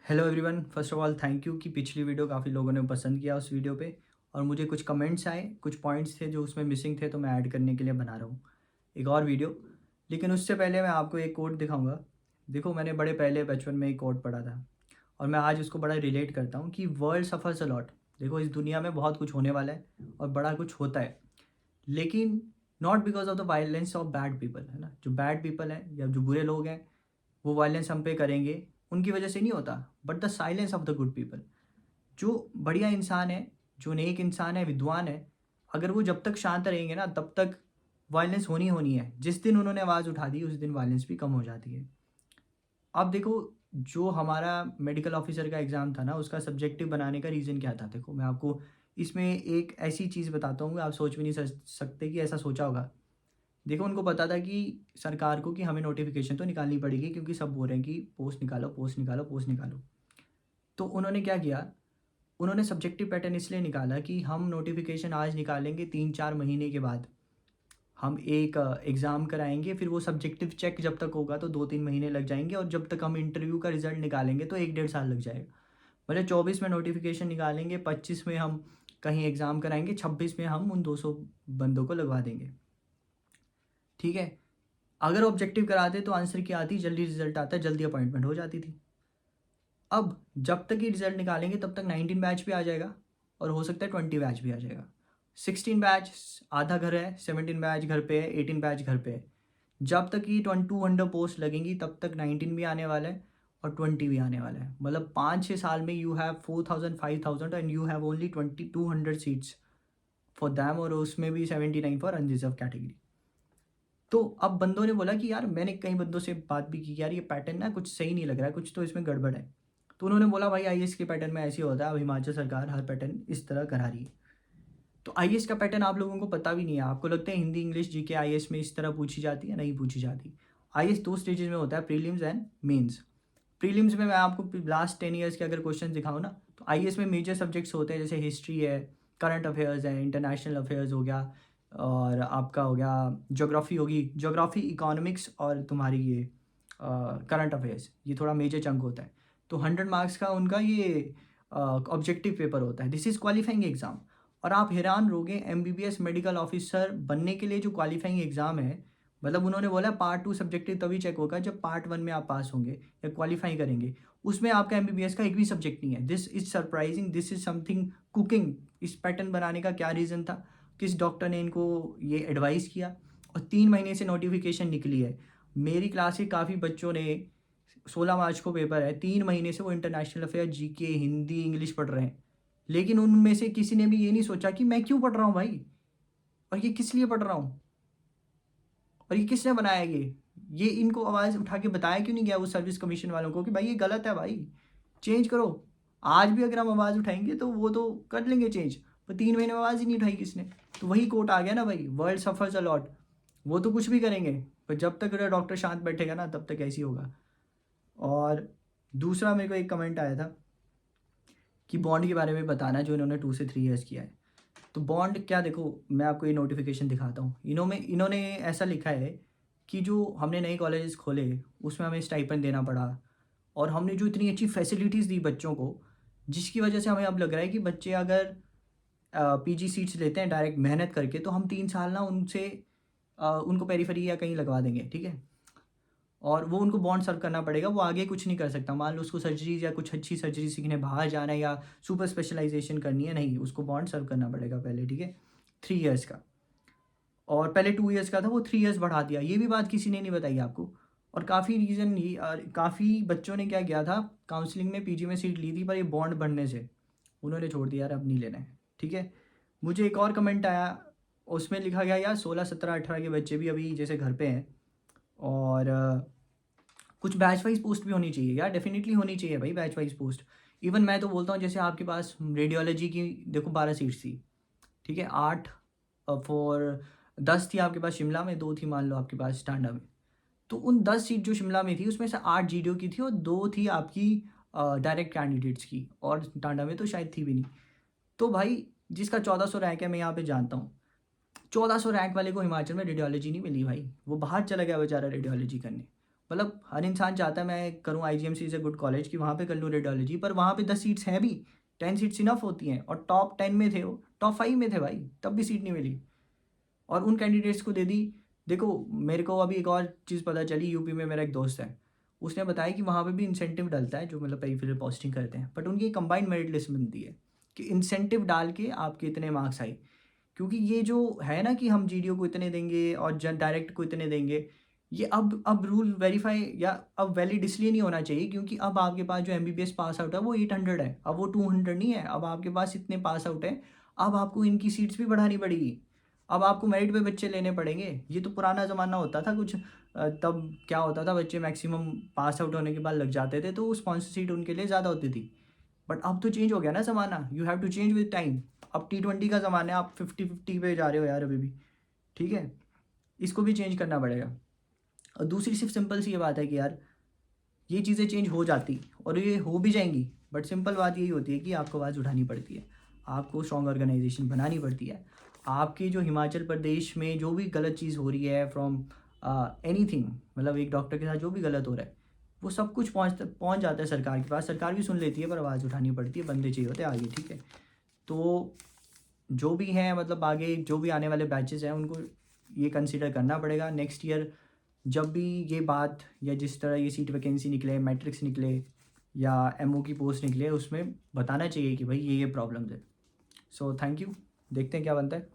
Hello everyone, first of all thank you कि पिछली video काफ़ी लोगों ने पसंद किया उस वीडियो पे। और मुझे कुछ कमेंट्स आए, कुछ पॉइंट्स थे जो उसमें मिसिंग थे, तो मैं ऐड करने के लिए बना रहा हूँ एक और वीडियो। लेकिन उससे पहले मैं आपको एक कोट दिखाऊंगा। देखो, मैंने बड़े पहले बचपन में एक कोट पढ़ा था और मैं आज उसको बड़ा रिलेट करता हूँ कि वर्ल्ड सफ़र्स अ लॉट। देखो, इस दुनिया में बहुत कुछ होने वाला है और बड़ा कुछ होता है, लेकिन not because of the violence of bad people, है ना। जो बैड पीपल हैं या जो बुरे लोग हैं वो वायलेंस हम पे करेंगे, उनकी वजह से नहीं होता, but the silence of the good people. जो बढ़िया इंसान है, जो नेक इंसान है, विद्वान है, अगर वो जब तक शांत रहेंगे ना तब तक वायलेंस होनी होनी है। जिस दिन उन्होंने आवाज़ उठा दी उस दिन वायलेंस भी कम हो जाती है। अब देखो, जो हमारा मेडिकल ऑफिसर का एग्ज़ाम था ना, उसका सब्जेक्टिव बनाने का रीज़न क्या था। देखो, मैं आपको इसमें एक ऐसी चीज़ बताता हूँ, आप सोच भी नहीं सकते कि ऐसा सोचा होगा। देखो, उनको पता था कि सरकार को कि हमें नोटिफिकेशन तो निकालनी पड़ेगी, क्योंकि सब बोल रहे हैं कि पोस्ट निकालो, पोस्ट निकालो, पोस्ट निकालो। तो उन्होंने क्या किया, उन्होंने सब्जेक्टिव पैटर्न इसलिए निकाला कि हम नोटिफिकेशन आज निकालेंगे, 3-4 महीने के बाद हम एक एग्ज़ाम कराएंगे, फिर वो सब्जेक्टिव चेक जब तक होगा तो 2-3 महीने लग जाएंगे, और जब तक हम इंटरव्यू का रिजल्ट निकालेंगे तो 1-1.5 साल लग जाएगा। मतलब 24 में नोटिफिकेशन निकालेंगे, 25 में हम कहीं एग्ज़ाम कराएंगे, 26 में हम उन 200 बंदों को लगवा देंगे। ठीक है। अगर ऑब्जेक्टिव कराते तो आंसर क्या आती, जल्दी रिजल्ट आता, जल्दी अपॉइंटमेंट हो जाती थी। अब जब तक ये रिजल्ट निकालेंगे तब तक 19 बैच भी आ जाएगा, और हो सकता है 20 बैच भी आ जाएगा। 16 बैच आधा घर है, 17 बैच घर पे है, 18 बैच घर पे है। जब तक ये 200 पोस्ट लगेंगी तब तक 19 भी आने वाला है और 20 भी आने वाला है। मतलब 5-6 साल में you have 4,000 5,000 and you have only 2,200 seats for them, और उसमें भी 79 फॉर अनरिजर्व कैटेगरी। तो अब बंदों ने बोला कि यार, मैंने कई बंदों से बात भी की कि यार ये पैटर्न ना कुछ सही नहीं लग रहा है, कुछ तो इसमें गड़बड़ है। तो उन्होंने बोला भाई, आईएएस के पैटर्न में ऐसे ही होता है, अब हिमाचल सरकार हर पैटर्न इस तरह करा रही है। तो आईएएस का पैटर्न आप लोगों को पता भी नहीं है। आपको लगता है हिंदी इंग्लिश जीके आईएएस में इस तरह पूछी जाती है? नहीं पूछी जाती। आईएएस 2 स्टेजेस में होता है, प्रीलिम्स एंड मेंस। प्रीलिम्स में मैं आपको लास्ट 10 ईयर्स के अगर क्वेश्चन दिखाऊँ ना, तो आईएएस में मेजर सब्जेक्ट्स होते हैं, जैसे हिस्ट्री है, करंट अफेयर्स है, इंटरनेशनल अफेयर्स हो गया, और आपका हो गया ज्योग्राफी होगी, ज्योग्राफी, इकोनॉमिक्स, और तुम्हारी ये करंट अफेयर्स, ये थोड़ा मेजर चंक होता है। तो 100 मार्क्स का उनका ये ऑब्जेक्टिव पेपर होता है। This is qualifying exam. और आप हैरान रहोगे, एमबीबीएस मेडिकल ऑफिसर बनने के लिए जो क्वालिफाइंग एग्ज़ाम है, मतलब उन्होंने बोला पार्ट 2 सब्जेक्टिव तभी चेक होगा जब पार्ट 1 में आप पास होंगे या क्वालिफाई करेंगे। उसमें आपका एमबीबीएस का एक भी सब्जेक्ट नहीं है। This is surprising, this is something cooking. इस पैटर्न बनाने का क्या रीज़न था, किस डॉक्टर ने इनको ये एडवाइस किया? और 3 महीने से नोटिफिकेशन निकली है। मेरी क्लास के काफ़ी बच्चों ने, 16 मार्च को पेपर है, 3 महीने से वो international affair, GK, Hindi, English पढ़ रहे हैं। लेकिन उनमें से किसी ने भी ये नहीं सोचा कि मैं क्यों पढ़ रहा हूँ भाई, और ये किस लिए पढ़ रहा हूँ, और ये किसने बनाया ये इनको आवाज़ उठा के बताया क्यों नहीं गया उस सर्विस कमीशन वालों को कि भाई ये गलत है, भाई चेंज करो। आज भी अगर हम आवाज़ उठाएंगे तो वो तो कर लेंगे चेंज, पर 3 महीने में आवाज़ ही नहीं उठाई किसने। तो वही कोट आ गया ना भाई, वर्ल्ड सफर्स अ लॉट। वो तो कुछ भी करेंगे, पर जब तक डॉक्टर शांत बैठेगा ना तब तक ऐसी होगा। और दूसरा, मेरे को एक कमेंट आया था कि बॉन्ड के बारे में बताना, जो इन्होंने 2 से 3 ईयर्स किया है। तो बॉन्ड क्या, देखो मैं आपको ये नोटिफिकेशन दिखाता हूँ। इन्होंने ऐसा लिखा है कि जो हमने नए कॉलेजेस खोले उसमें हमें स्टाइपेंड देना पड़ा, और हमने जो इतनी अच्छी फैसिलिटीज़ दी बच्चों को, जिसकी वजह से हमें अब लग रहा है कि बच्चे अगर पीजी सीट्स लेते हैं डायरेक्ट मेहनत करके, तो हम 3 साल ना उनसे उनको पेरीफेरी या कहीं लगवा देंगे, ठीक है। और वो उनको बॉन्ड सर्व करना पड़ेगा, वो आगे कुछ नहीं कर सकता। मान लो उसको सर्जरीज या कुछ अच्छी सर्जरी सीखने बाहर जाना है या सुपर स्पेशलाइजेशन करनी है, नहीं, उसको बॉन्ड सर्व करना पड़ेगा पहले, ठीक है, 3 ईयर्स का। और पहले 2 ईयर्स का था, वो 3 ईयर्स बढ़ा दिया। ये भी बात किसी ने नहीं बताई आपको। और काफ़ी रीज़न ये, काफ़ी बच्चों ने क्या किया था, काउंसलिंग में पीजी में सीट ली थी, पर ये बॉन्ड बढ़ने से उन्होंने छोड़ दिया, यार अब नहीं लेना है, ठीक है। मुझे एक और कमेंट आया, उसमें लिखा गया यार 16, 17, 18 के बच्चे भी अभी जैसे घर पे हैं, और कुछ बैच वाइज पोस्ट भी होनी चाहिए यार, डेफिनेटली होनी चाहिए भाई बैच वाइज पोस्ट। इवन मैं तो बोलता हूँ, जैसे आपके पास रेडियोलॉजी की देखो 12 सीट्स थी, ठीक है, 8 फॉर 10 थी आपके पास शिमला में, 2 थी मान लो आपके पास टांडा में। तो उन 10 सीट जो शिमला में थी उसमें से 8 जीडीओ की थी और 2 थी आपकी डायरेक्ट कैंडिडेट्स की, और टांडा में तो शायद थी भी नहीं। तो भाई, जिसका 1400 रैंक है, मैं यहाँ पे जानता हूँ, 1400 रैंक वाले को हिमाचल में रेडियोलॉजी नहीं मिली भाई, वो बाहर चला गया बेचारा रेडियोलॉजी करने। मतलब हर इंसान चाहता है मैं करूँ IGMC is a good college कि वहाँ पे कर लूँ रेडियोलॉजी, पर वहाँ पे 10 सीट्स हैं भी, 10 सीट्स इनफ होती हैं, और टॉप 10 में थे वो, टॉप 5 में थे भाई, तब भी सीट नहीं मिली। और उन कैंडिडेट्स को दे दी। देखो, मेरे को अभी एक और चीज़ पता चली, यूपी में मेरा एक दोस्त है, उसने बताया कि वहाँ पे भी इंसेंटिव डलता है जो मतलब पेरीफेरल पोस्टिंग करते हैं, बट उनकी कंबाइंड मेरिट लिस्ट बनती है कि इंसेंटिव डाल के आपके इतने मार्क्स आए। क्योंकि ये जो है ना कि हम GDO को इतने देंगे और जन डायरेक्ट को इतने देंगे, ये अब रूल वेरीफाई या अब वैलिड इसलिए नहीं होना चाहिए क्योंकि अब आपके पास जो MBBS पास आउट है वो 800 है, अब वो 200 नहीं है, अब आपके पास इतने पास आउट है, अब आपको इनकी सीट्स भी बढ़ानी पड़ेगी, अब आपको मेरिट पे बच्चे लेने पड़ेंगे। ये तो पुराना ज़माना होता था कुछ, तब क्या होता था, बच्चे मैक्सिमम पास आउट होने के बाद लग जाते थे तो स्पॉन्सर सीट उनके लिए ज़्यादा होती थी। बट अब तो चेंज हो गया ना ज़माना, you have to change with time. अब T20 का ज़माना है, आप 50-50 पे जा रहे हो यार अभी भी, ठीक है, इसको भी चेंज करना पड़ेगा। और दूसरी सिर्फ सिंपल सी ये बात है कि यार ये चीज़ें चेंज हो जाती और ये हो भी जाएंगी, बट सिंपल बात यही होती है कि आपको आवाज़ उठानी पड़ती है, आपको स्ट्रॉन्ग ऑर्गेनाइजेशन बनानी पड़ती है। आपकी जो हिमाचल प्रदेश में जो भी गलत चीज़ हो रही है फ्रॉम एनीथिंग, मतलब एक डॉक्टर के साथ जो भी गलत हो रहा है वो सब कुछ पहुंच जाता है सरकार के पास, सरकार भी सुन लेती है, पर आवाज़ उठानी पड़ती है, बंदे चाहिए होते हैं आगे, ठीक है। तो जो भी हैं, मतलब आगे जो भी आने वाले बैचेस हैं उनको ये कंसिडर करना पड़ेगा नेक्स्ट ईयर, जब भी ये बात या जिस तरह ये सीट वैकेंसी निकले, मैट्रिक्स निकले या MO की पोस्ट निकले, उसमें बताना चाहिए कि भाई ये प्रॉब्लम्स है। सो थैंक यू, देखते हैं क्या बनता है।